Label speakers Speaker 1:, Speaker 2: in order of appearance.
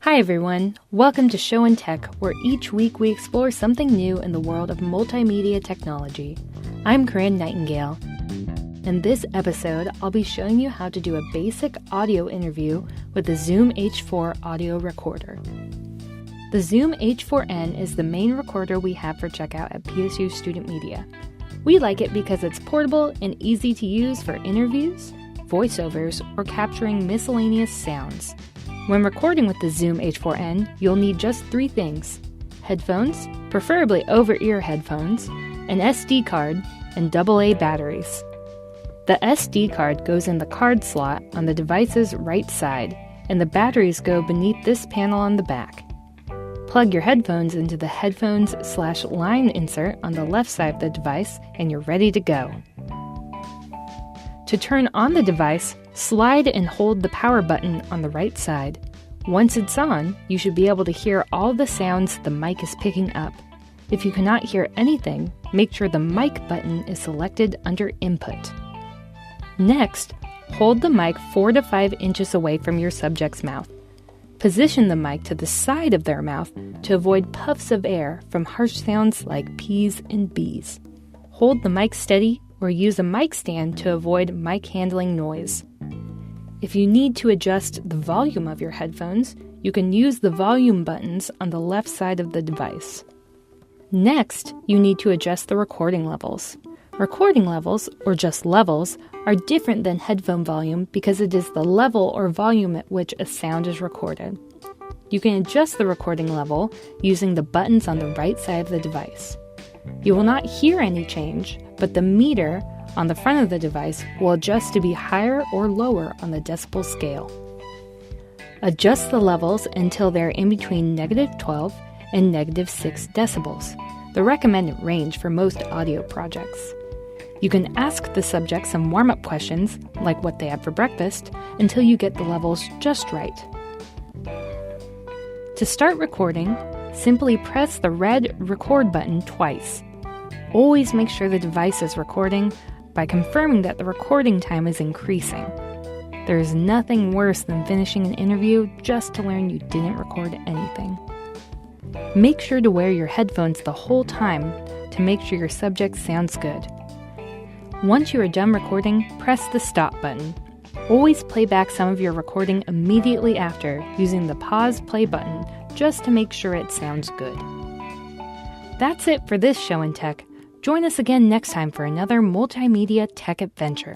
Speaker 1: Hi everyone, welcome to Show and Tech, where each week we explore something new in the world of multimedia technology. I'm Corinne Nightingale. In this episode, I'll be showing you how to do a basic audio interview with the Zoom H4 audio recorder. The Zoom H4n is the main recorder we have for checkout at PSU Student Media. We like it because it's portable and easy to use for interviews, voiceovers, or capturing miscellaneous sounds. When recording with the Zoom H4n, you'll need just three things: headphones, preferably over-ear headphones, an SD card, and AA batteries. The SD card goes in the card slot on the device's right side, and the batteries go beneath this panel on the back. Plug your headphones into the headphones/line insert on the left side of the device, and you're ready to go. To turn on the device, slide and hold the power button on the right side. Once it's on, you should be able to hear all the sounds the mic is picking up. If you cannot hear anything, make sure the mic button is selected under Input. Next, hold the mic 4 to 5 inches away from your subject's mouth. Position the mic to the side of their mouth to avoid puffs of air from harsh sounds like P's and B's. Hold the mic steady or use a mic stand to avoid mic handling noise. If you need to adjust the volume of your headphones, you can use the volume buttons on the left side of the device. Next, you need to adjust the recording levels. Recording levels, or just levels, are different than headphone volume because it is the level or volume at which a sound is recorded. You can adjust the recording level using the buttons on the right side of the device. You will not hear any change, but the meter on the front of the device will adjust to be higher or lower on the decibel scale. Adjust the levels until they're in between -12 and -6 decibels, the recommended range for most audio projects. You can ask the subject some warm-up questions, like what they had for breakfast, until you get the levels just right. To start recording, simply press the red record button twice. Always make sure the device is recording by confirming that the recording time is increasing. There is nothing worse than finishing an interview just to learn you didn't record anything. Make sure to wear your headphones the whole time to make sure your subject sounds good. Once you are done recording, press the stop button. Always play back some of your recording immediately after using the pause play button just to make sure it sounds good. That's it for this Show and Tech. Join us again next time for another multimedia tech adventure.